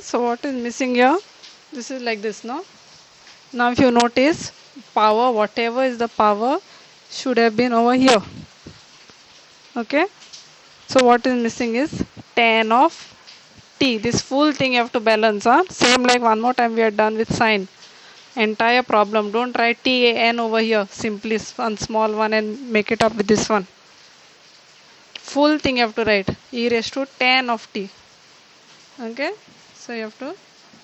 so what is missing here? This is like this, no? Now if you notice, power, whatever is the power, should have been over here. Okay? So what is missing is tan of t. This full thing you have to balance. Huh? Same like one more time we are done with sine. Entire problem. Don't write t a n over here. Simply one small one and make it up with this one. Full thing you have to write. E raised to tan of t. Okay? So you have to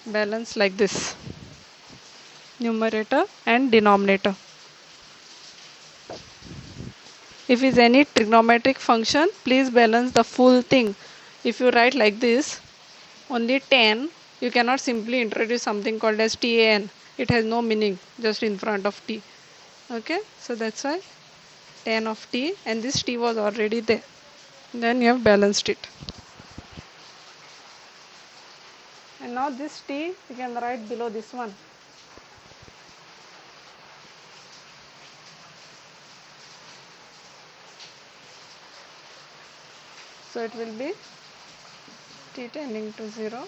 balance like this. Numerator and denominator. If is any trigonometric function, please balance the full thing. If you write like this, only tan, you cannot simply introduce something called as tan. It has no meaning just in front of t. Okay, so that's why tan of t, and this t was already there. Then you have balanced it. And now this t you can write below this one. So it will be t tending to 0.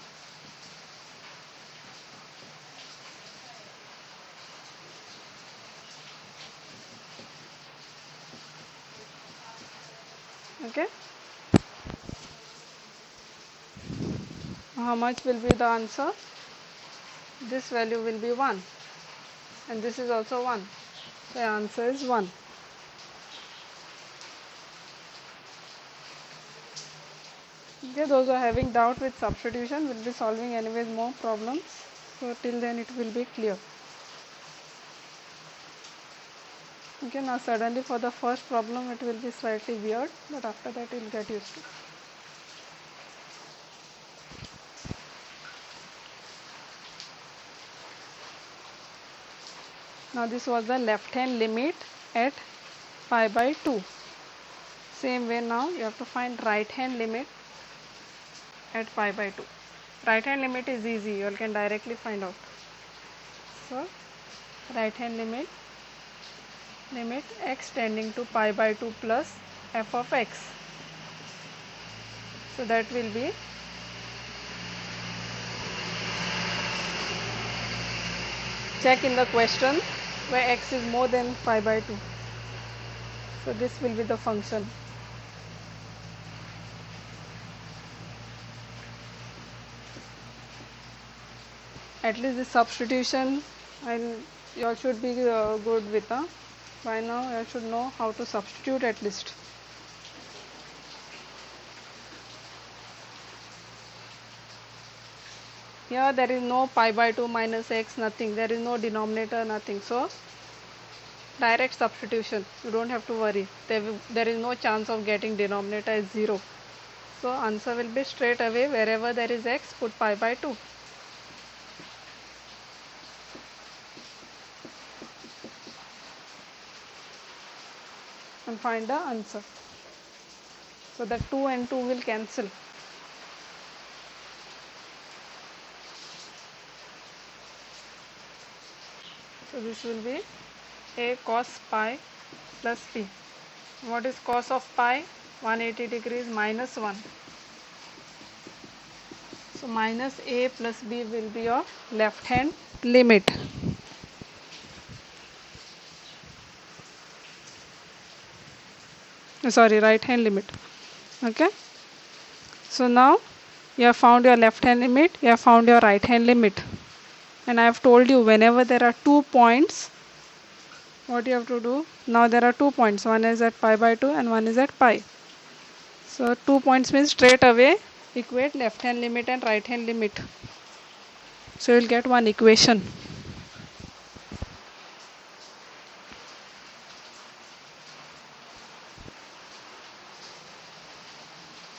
Okay. How much will be the answer? This value will be 1. And this is also 1. So the answer is 1. Okay, those who are having doubt with substitution will be solving anyways more problems. So till then it will be clear. Okay, now suddenly for the first problem it will be slightly weird, but after that you will get used to. Now this was the left hand limit at pi by 2. Same way now you have to find right hand limit at pi by 2. Right hand limit is easy, you can directly find out. So right hand limit x tending to pi by 2 plus f of x. So that will be check in the question where x is more than pi by 2. So this will be the function. At least the substitution and you all should be good with. By now you should know how to substitute at least. Here there is no pi by 2 minus x, nothing. There is no denominator, nothing. So direct substitution. You don't have to worry. There is no chance of getting denominator as 0. So answer will be straight away wherever there is x, put pi by 2. And find the answer. So the 2 and 2 will cancel. So this will be a cos pi plus p. What is cos of pi? 180 degrees minus 1. So minus a plus b will be your left hand limit. Sorry, right hand limit. Okay. So now you have found your left hand limit, you have found your right hand limit. And I have told you whenever there are 2 points, what you have to do? Now there are 2 points. One is at pi by 2 and one is at pi. So 2 points means straight away equate left hand limit and right hand limit. So you will get one equation.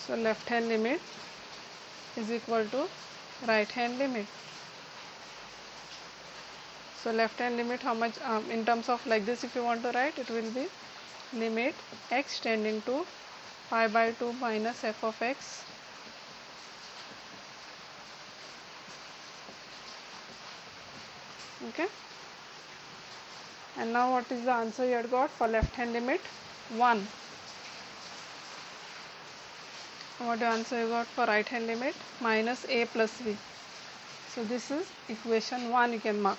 So left hand limit is equal to right hand limit. So left hand limit, how much in terms of like this, if you want to write, it will be limit x tending to pi by 2 minus f of x okay. And now what is the answer you had got for left hand limit? 1. What the answer you got for right hand limit? Minus a plus b. So this is equation 1, you can mark.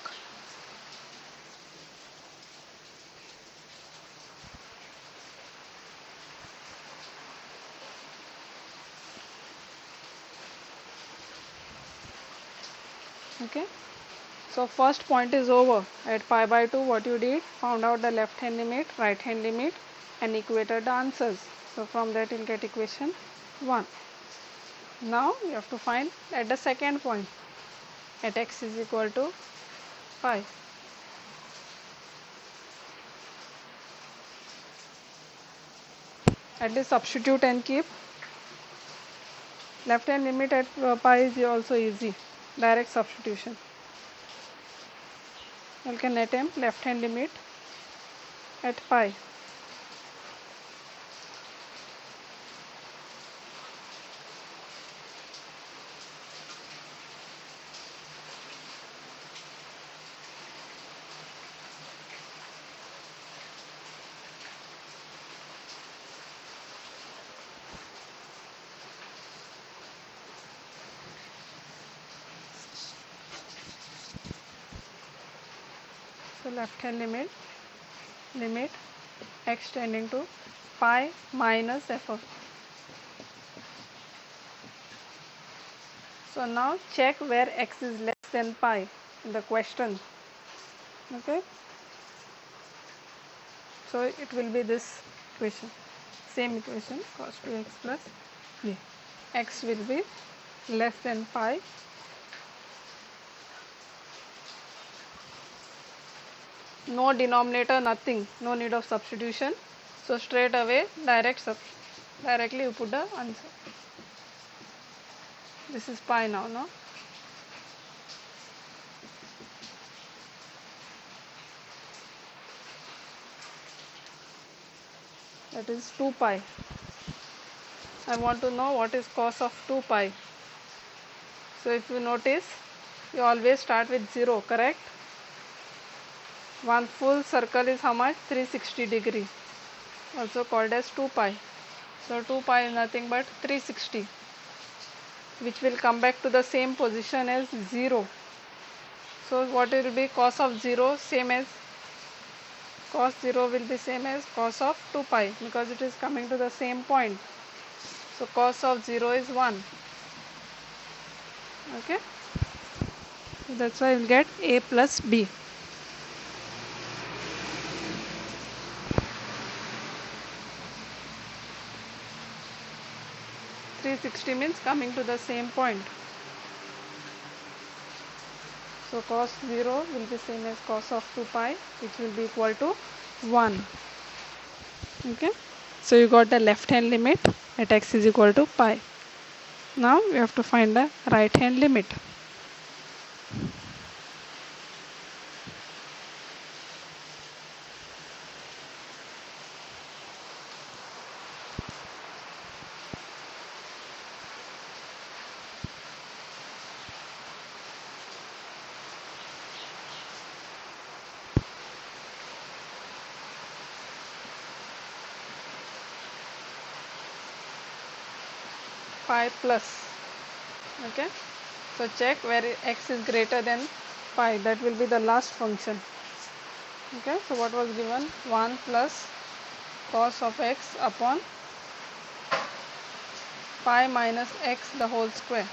Okay. So first point is over. At pi by 2, what you did, found out the left hand limit, right hand limit, and equated the answers. So from that you'll get equation 1. Now you have to find at the second point, at x is equal to pi. At least substitute and keep. Left hand limit at pi is also easy. Direct substitution. You can attempt left hand limit at pi. So left hand limit x tending to pi minus f of. So now check where x is less than pi in the question. Okay. So it will be this equation, same equation, cos 2x plus b. X will be less than pi. No denominator, nothing, no need of substitution. So straight away directly you put the answer. This is pi now, no? That is 2 pi. I want to know what is cos of 2 pi. So if you notice, you always start with 0, correct? One full circle is how much? 360 degree, also called as 2 pi. So 2 pi is nothing but 360, which will come back to the same position as 0. So what will be cos of 0? Same as cos 0 will be same as cos of 2 pi, because it is coming to the same point. So cos of 0 is 1. Okay. So that's why you will get a plus b. (360) means coming to the same point. So cos 0 will be same as cos of 2 pi, which will be equal to 1. Okay. So you got the left hand limit at x is equal to pi. Now we have to find the right hand limit. Pi plus. Okay. So check where x is greater than pi. That will be the last function. Okay. So what was given? 1 plus cos of x upon pi minus x the whole square.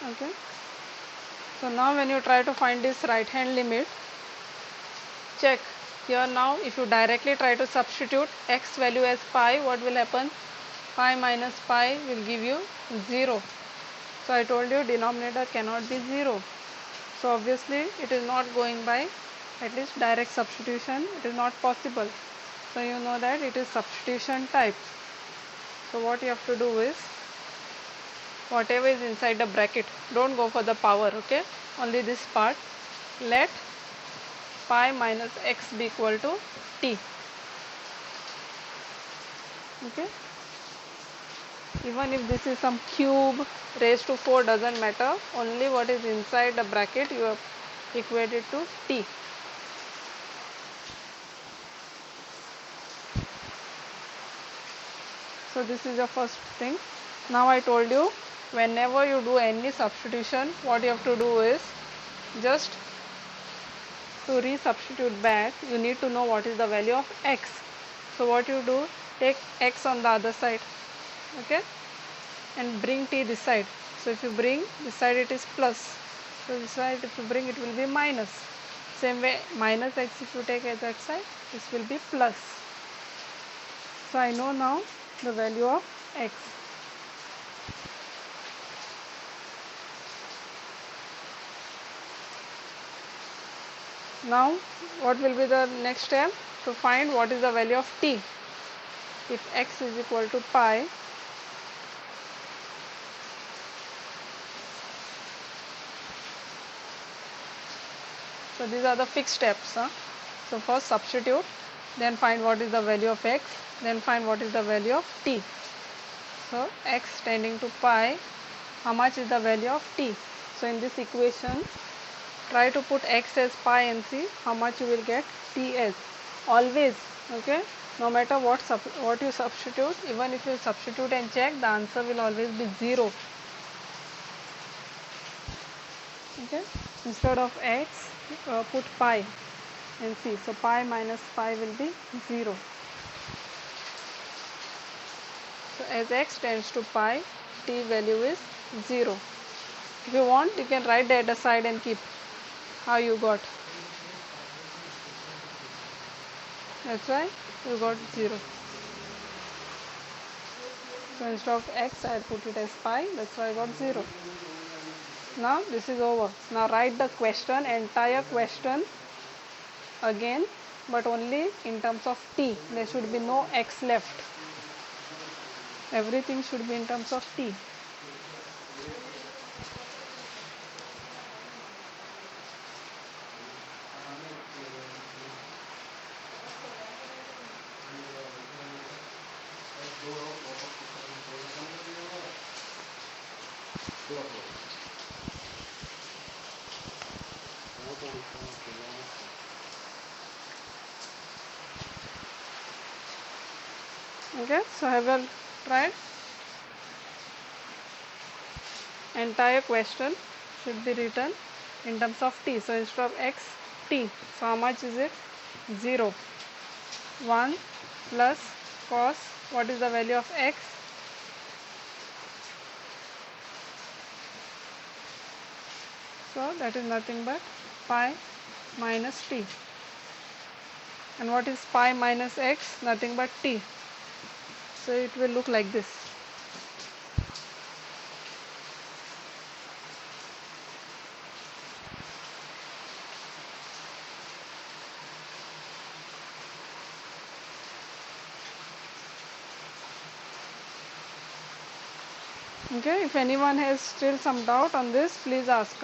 Okay. So now when you try to find this right hand limit, check here. Now if you directly try to substitute x value as pi, what will happen? Pi minus pi will give you 0. So I told you denominator cannot be 0. So obviously it is not going by at least direct substitution, it is not possible. So you know that it is substitution type. So what you have to do is, whatever is inside the bracket, don't go for the power, okay? Only this part. Let pi minus x be equal to t. Okay. Even if this is some cube raised to 4, doesn't matter, only what is inside the bracket you have equated to t. So this is the first thing. Now I told you, whenever you do any substitution, what you have to do is just to resubstitute back, you need to know what is the value of x. So what you do, take x on the other side, okay, and bring t this side. So if you bring this side, it is plus. So this side if you bring, it will be minus. Same way, minus x if you take as that side, this will be plus. So I know now the value of x. Now what will be the next step? To find what is the value of t. If x is equal to pi, so these are the fixed steps. So first substitute, then find what is the value of x, then find what is the value of t. So x tending to pi, how much is the value of t? So in this equation, try to put x as pi and see how much you will get t as. Always, okay, no matter what you substitute, even if you substitute and check, the answer will always be 0. Okay, instead of x, put pi and see. So pi minus pi will be 0. So as x tends to pi, t value is 0. If you want, you can write the other side and keep how you got. That's why you got 0. So instead of x, I put it as pi. That's why I got 0. Now this is over. Now write the question, entire question again, but only in terms of t. There should be no x left. Everything should be in terms of t. Okay, so have you tried? Entire question should be written in terms of t. So instead of x, t. So how much is it? 0. 1 plus cos, what is the value of x? So that is nothing but pi minus t. And what is pi minus x? Nothing but t. So it will look like this. Okay, if anyone has still some doubt on this, please ask.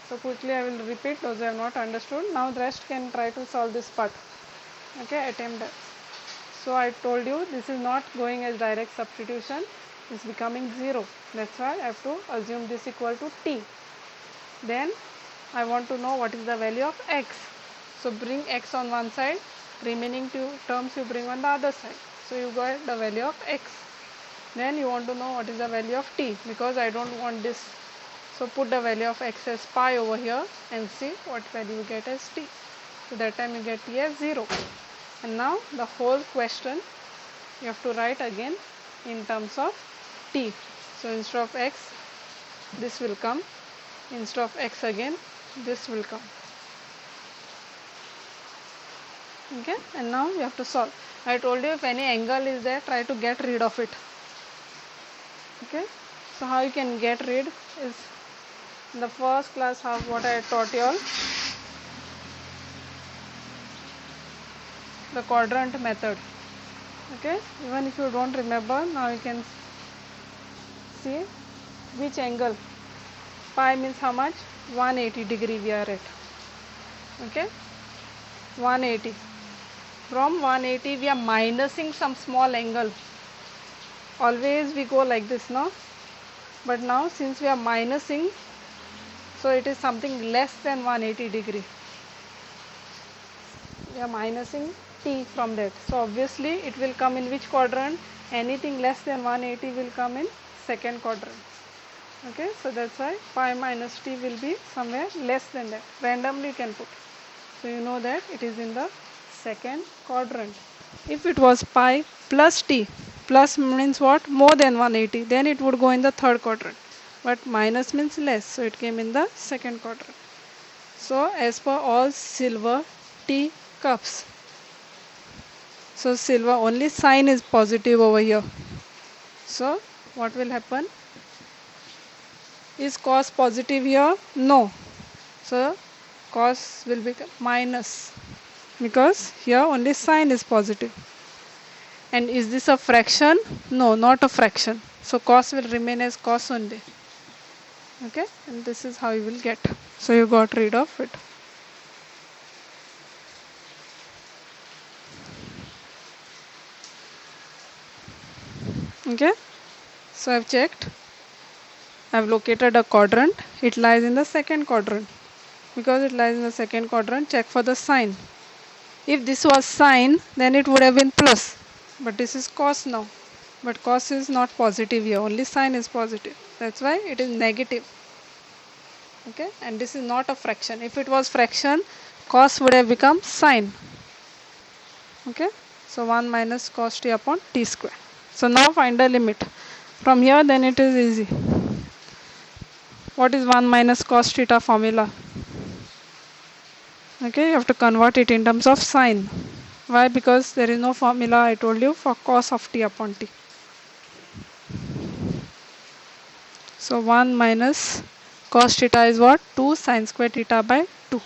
So quickly I will repeat those who have not understood. Now the rest can try to solve this part. Okay, attempt that. So I told you this is not going as direct substitution, it's becoming 0. That's why I have to assume this equal to t. Then I want to know what is the value of x. So bring x on one side, remaining two terms you bring on the other side. So you got the value of x. Then you want to know what is the value of t, because I don't want this. So put the value of x as pi over here and see what value you get as t. So that time you get t as 0. And now the whole question you have to write again in terms of t. So instead of x, this will come. Instead of x again, this will come. Okay, and now you have to solve. I told you if any angle is there, try to get rid of it. Okay, so how you can get rid is in the first class what I taught you all, the quadrant method. Okay, even if you don't remember, now you can see which angle. Pi means how much? 180 degree we are at. Okay, 180. From 180 we are minusing some small angle. Always we go like this, no? But now since we are minusing, so it is something less than 180 degree. We are minusing t from that. So obviously it will come in which quadrant? Anything less than 180 will come in second quadrant. Okay, so that's why pi minus t will be somewhere less than that. Randomly you can put. So you know that it is in the second quadrant. If it was pi plus t, plus means what? More than 180, then it would go in the third quadrant. But minus means less, so it came in the second quadrant. So as per all silver tea cups, so silver only sign is positive over here. So what will happen? Is cos positive here? No. So cos will become minus because here only sign is positive. And is this a fraction? No, not a fraction. So cos will remain as cos only. Okay, and this is how you will get. So you got rid of it. Okay, so I've checked. I've located a quadrant. It lies in the second quadrant. Because it lies in the second quadrant, check for the sign. If this was sine, then it would have been plus. But this is cos now. But cos is not positive here. Only sine is positive. That's why it is negative. Okay, and this is not a fraction. If it was fraction, cos would have become sine. Okay, so 1 minus cos t upon t square. So now find the limit. From here, then it is easy. What is 1 minus cos theta formula? Okay, you have to convert it in terms of sine. Why? Because there is no formula, I told you, for cos of t upon t. So 1 minus cos theta is what? 2 sine square theta by 2.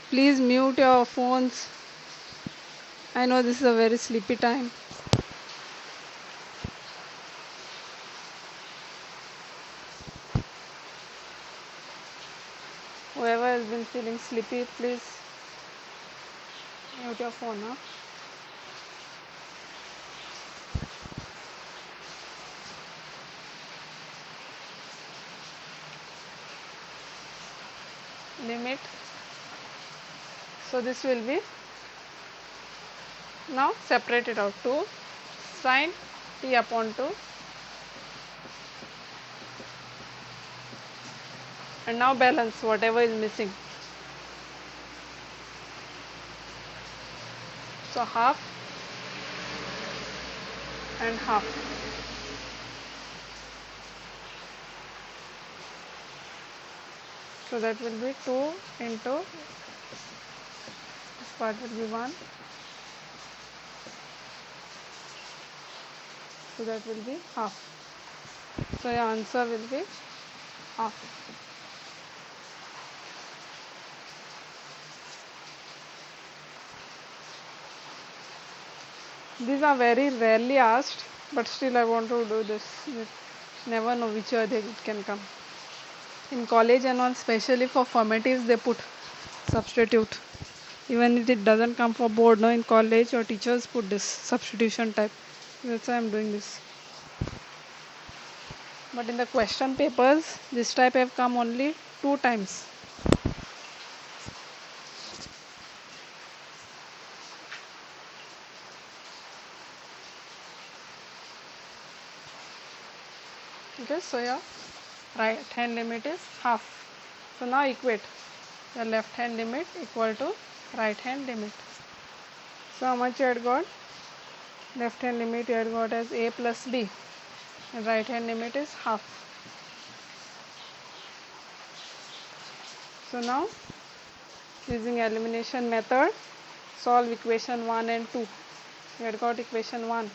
Please mute your phones. I know this is a very sleepy time. Whoever has been feeling sleepy, please mute your phone. Huh? Limit. So this will be, now separate it out, 2 sine t upon 2. And now balance whatever is missing. So half and half. So that will be 2 into, this part will be 1. So that will be half. So your answer will be half. These are very rarely asked, but still I want to do this. You never know which way it can come. In college and on, especially for formatives, they put substitute. Even if it doesn't come for board, no, in college your teachers put this substitution type. That's why I'm doing this. But in the question papers, this type have come only 2 times. Okay, so your right hand limit is half. So now equate your left hand limit equal to right hand limit. So how much you had got? Left hand limit you had got as a plus b, and right hand limit is half. So now using elimination method, solve equation 1 and 2. You had got equation 1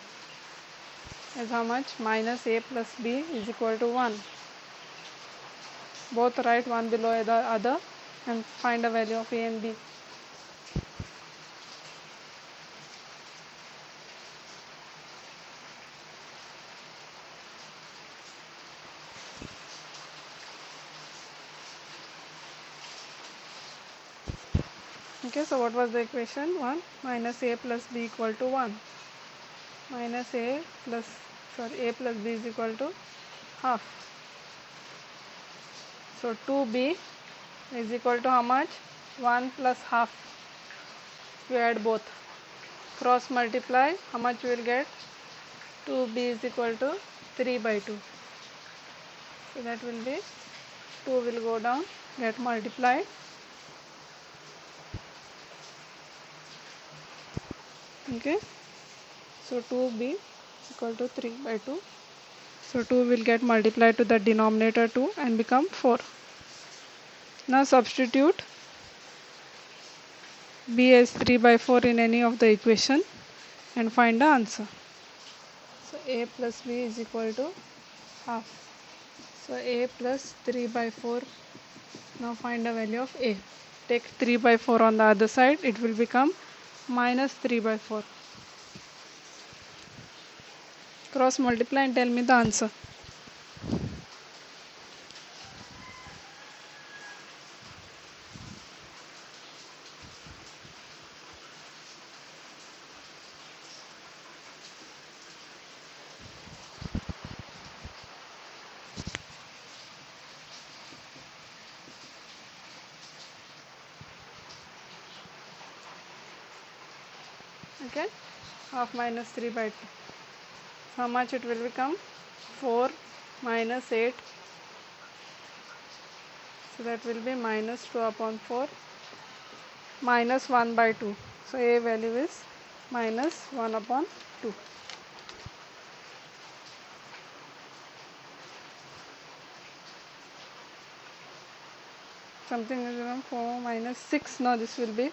is how much? Minus a plus b is equal to 1. both write one below the other and find the value of A and B. Okay, so what was the equation? 1 minus A plus B equal to 1. Minus A plus B is equal to half. So 2B is equal to how much? 1 plus half. You add both. Cross multiply, how much you will get? 2B is equal to 3 by 2. So that will be 2 will go down, get multiplied. Okay. So 2B equal to 3 by 2. So 2 will get multiplied to the denominator 2 and become 4. Now substitute B as 3 by 4 in any of the equation and find the answer. So A plus B is equal to half. So A plus 3 by 4. Now find the value of A. Take 3 by 4 on the other side. It will become minus 3 by 4. Cross multiply and tell me the answer. Okay, half minus 3 by 2. How much it will become? 4 minus 8. So that will be minus 2 upon 4 minus 1 by 2. So A value is minus 1 upon 2. Something is around 4 minus 6. Now this will be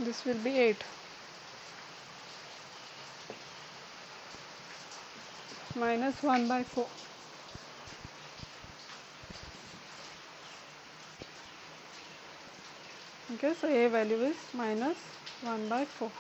this will be 8 minus 1 by 4. Okay, so A value is minus 1 by 4.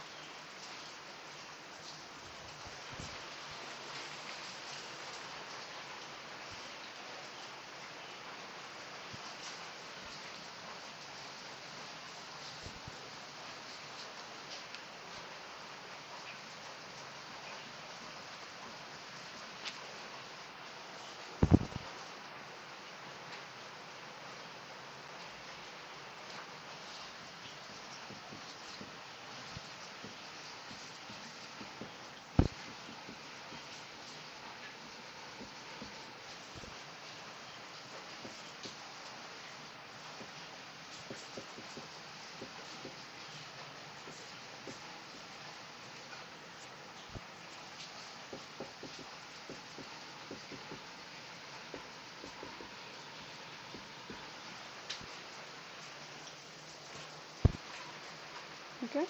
Okay,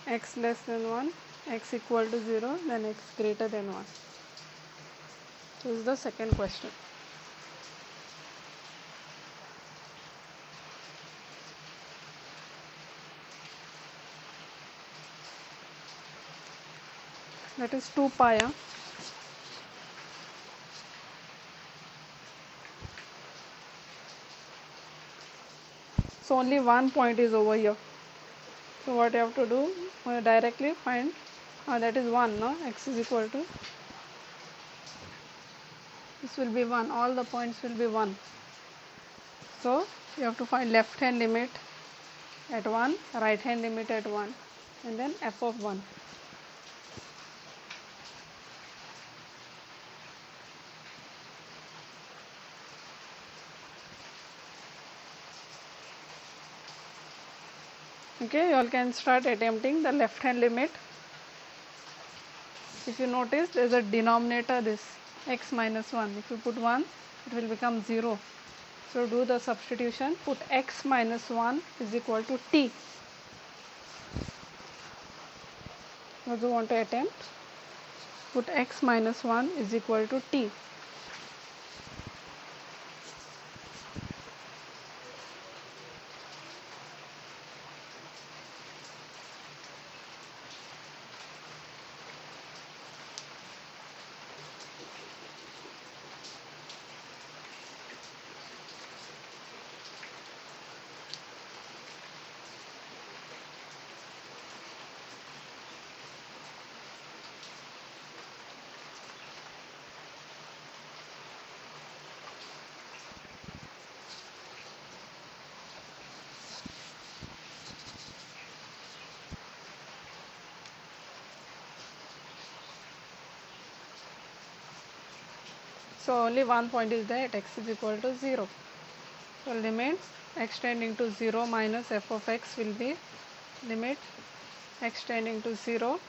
x less than 1, x equal to 0, then x greater than 1. This is the second question. That is 2 pi. So only one point is over here. So what you have to do, directly find that is 1, no? X is equal to, this will be 1, all the points will be 1. So you have to find left hand limit at 1, right hand limit at 1, and then f of 1. Okay, you all can start attempting the left hand limit. If you notice, there is a denominator, this x minus 1. If you put 1, it will become 0. So do the substitution, put x minus 1 is equal to t. What do you want to attempt? Put x minus 1 is equal to t. So only one point is there at x is equal to 0. So limit x tending to 0 minus f of x will be limit x tending to 0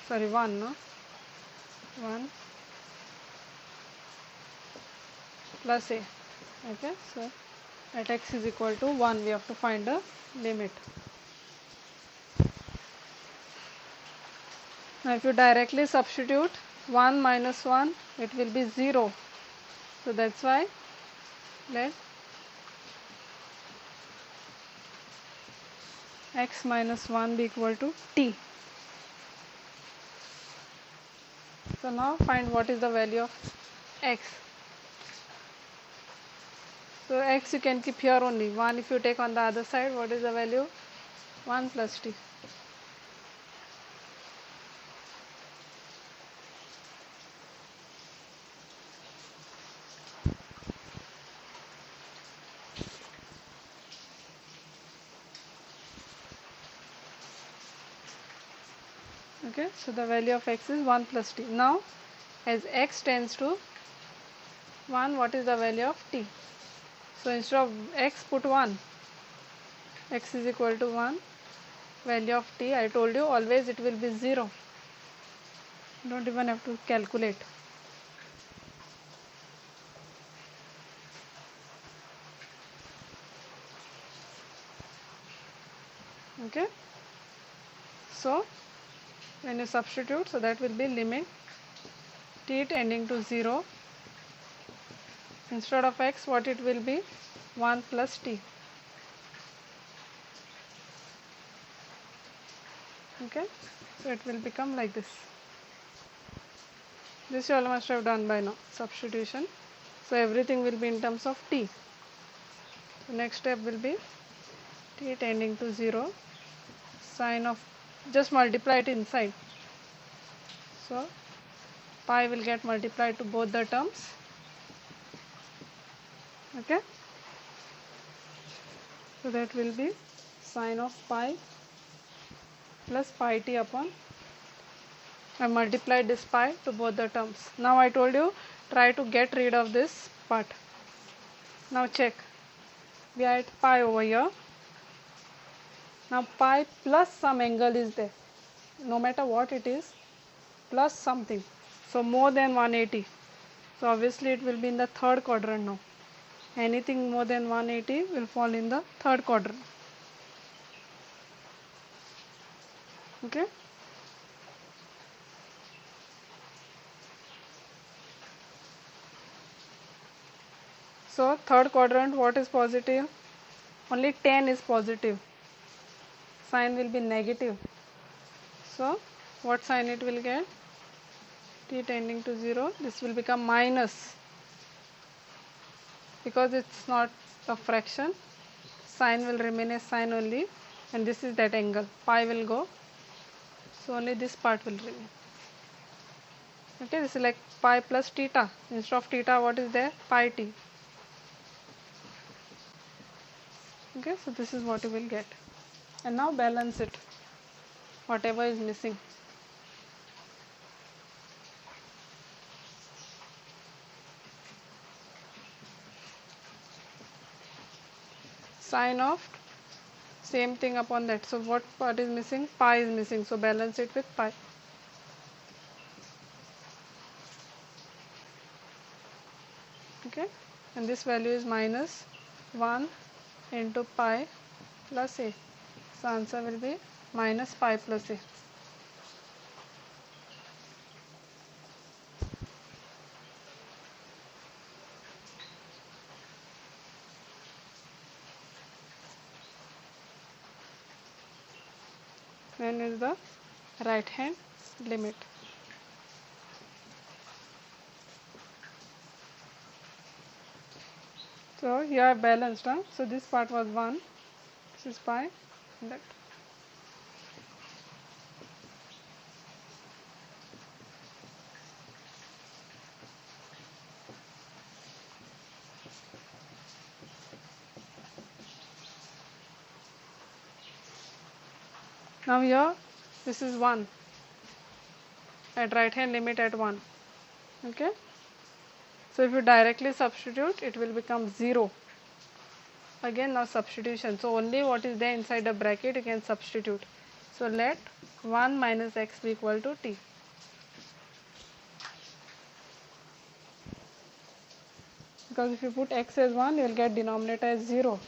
sorry 1 no 1 plus a. Okay, so at x is equal to 1 we have to find a limit. Now if you directly substitute 1 minus 1 it will be 0. So that's why let x minus 1 be equal to t. So now find what is the value of x. So x you can keep here only. 1 if you take on the other side, what is the value? 1 plus t. Okay, so the value of x is 1 plus t. Now as x tends to 1, what is the value of t? So instead of x put 1. X is equal to 1. Value of t, I told you always it will be 0. Don't even have to calculate. Okay, so when you substitute, so that will be limit t tending to 0. Instead of x, what it will be? 1 plus t. Okay, so it will become like this. This you all must have done by now, substitution. So everything will be in terms of t. So next step will be t tending to 0, sine of, just multiply it inside. So pi will get multiplied to both the terms. Okay, so that will be sine of pi plus pi t upon, I multiplied this pi to both the terms. Now I told you try to get rid of this part. Now check, we are at pi over here. Now pi plus some angle is there, no matter what it is, plus something, so more than 180. So obviously it will be in the third quadrant now. Anything more than 180 will fall in the third quadrant. Okay, so third quadrant, what is positive? Only 10 is positive, sign will be negative. So what sign it will get? T tending to 0, this will become minus, because it's not a fraction, sign will remain as sign only, and this is that angle, pi will go, so only this part will remain. Okay, this is like pi plus theta. Instead of theta, what is there? Pi t. Okay, so this is what you will get. And now balance it, whatever is missing. Sine of same thing upon that. So what part is missing? Pi is missing. So balance it with pi. Okay, and this value is minus 1 into pi plus a. So answer will be minus pi plus a. Then is the right hand limit. So here I balanced. So this part was 1, this is pi, that. Now here this is 1 at right hand limit at 1. Okay. So if you directly substitute, it will become 0. Again now substitution. So only what is there inside the bracket you can substitute. So let 1 minus x be equal to t. Because if you put x as 1, you will get denominator as 0.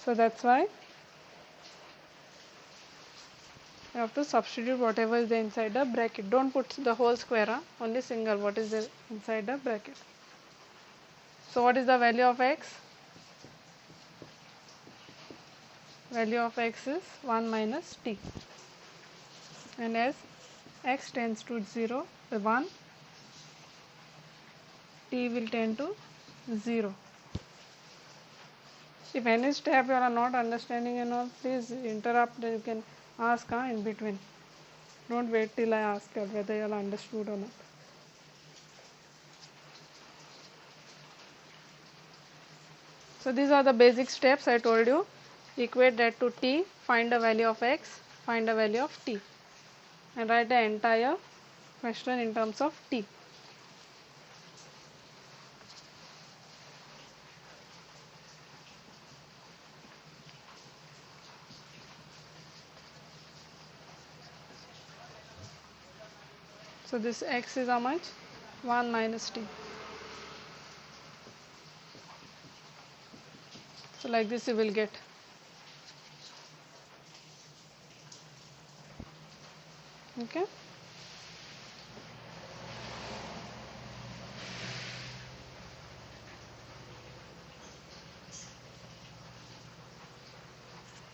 So that's why you have to substitute whatever is there inside the bracket. Don't put the whole square, only single what is there inside the bracket. So what is the value of x? Value of x is 1 minus t. And as x tends to 0, 1, t will tend to 0. If any step you are not understanding and all, please interrupt. You can ask in between. Don't wait till I ask you whether you are understood or not. So these are the basic steps I told you. Equate that to t, find the value of x, find the value of t, and write the entire question in terms of t. So this x is how much? 1 minus t. So like this you will get. Okay.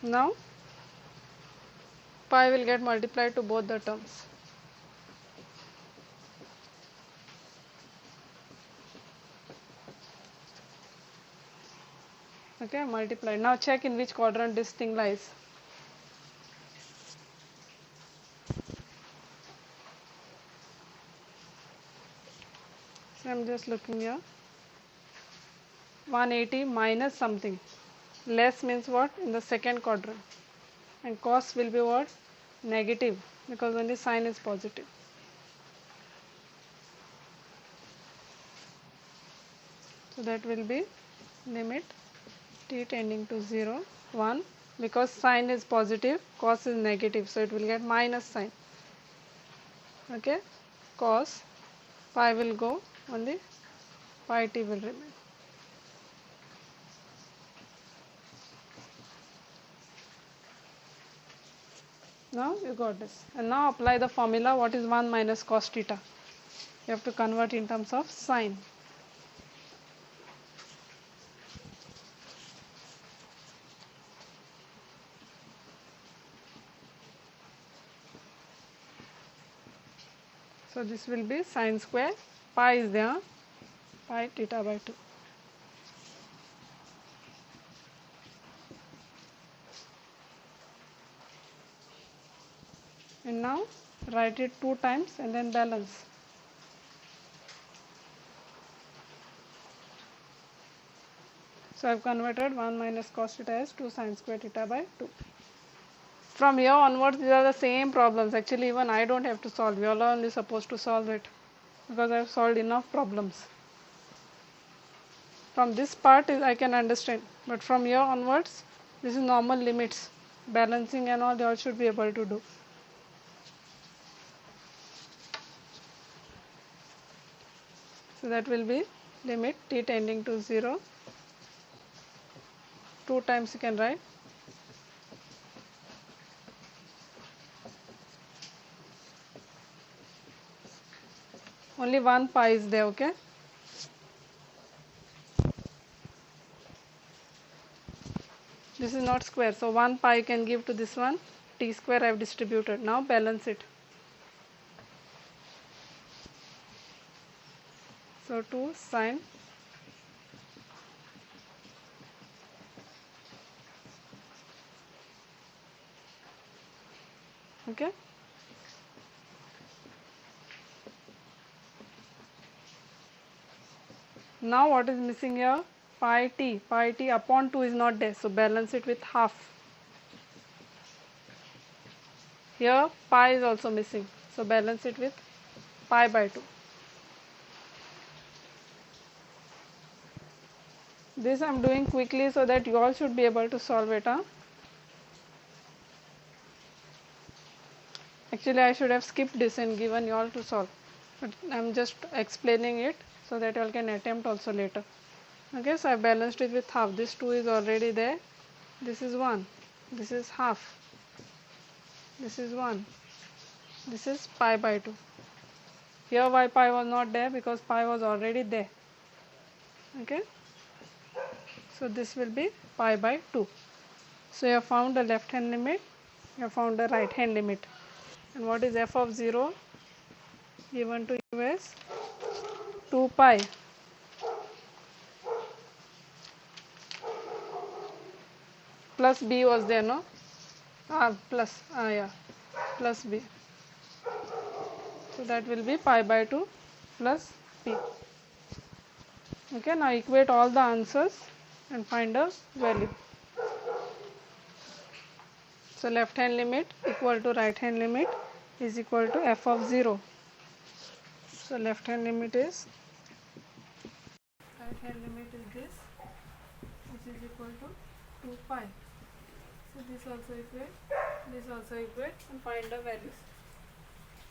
Now pi will get multiplied to both the terms. Okay, multiplied. Now check in which quadrant this thing lies. So I am just looking here. 180 minus something. Less means what? In the second quadrant. And cos will be what? Negative, because only sign is positive. So that will be limit t tending to 0, 1, because sign is positive, cos is negative, so it will get minus sign. Okay, cos pi will go, only pi t will remain. Now you got this. And now apply the formula. What is 1 minus cos theta? You have to convert in terms of sine. So this will be sine square. Pi is there. Pi theta by 2. And now write it 2 times and then balance. So I have converted 1 minus cos theta as 2 sine square theta by 2. From here onwards, these are the same problems. Actually, even I don't have to solve. You all are only supposed to solve it, because I have solved enough problems. From this part I can understand, but from here onwards, this is normal limits, balancing and all, they all should be able to do. So that will be limit t tending to 0 2 times you can write. Only one pi is there, okay? This is not square, so 1 pi can give to this one. T square I have distributed. Now balance it. So 2 sine okay. Now what is missing here? Pi t upon 2 is not there, so balance it with half. Here pi is also missing, so balance it with pi by 2. This I am doing quickly so that you all should be able to solve it. Actually I should have skipped this and given you all to solve, but I am just explaining it so that you all can attempt also later. Okay, so I balanced it with half. This 2 is already there. This is 1. This is half. This is 1. This is pi by 2. Here why pi was not there? Because pi was already there. Okay. So this will be pi by 2. So you have found the left hand limit. You have found the right hand limit. And what is f of 0? Given to you as 2 pi plus b was there, no? Yeah, plus b. So that will be pi by 2 plus p. Okay, now equate all the answers and find a value. So left hand limit equal to right hand limit is equal to f of 0. So left hand limit is, right hand limit is this, which is equal to 2 pi. So this also equate and find the values.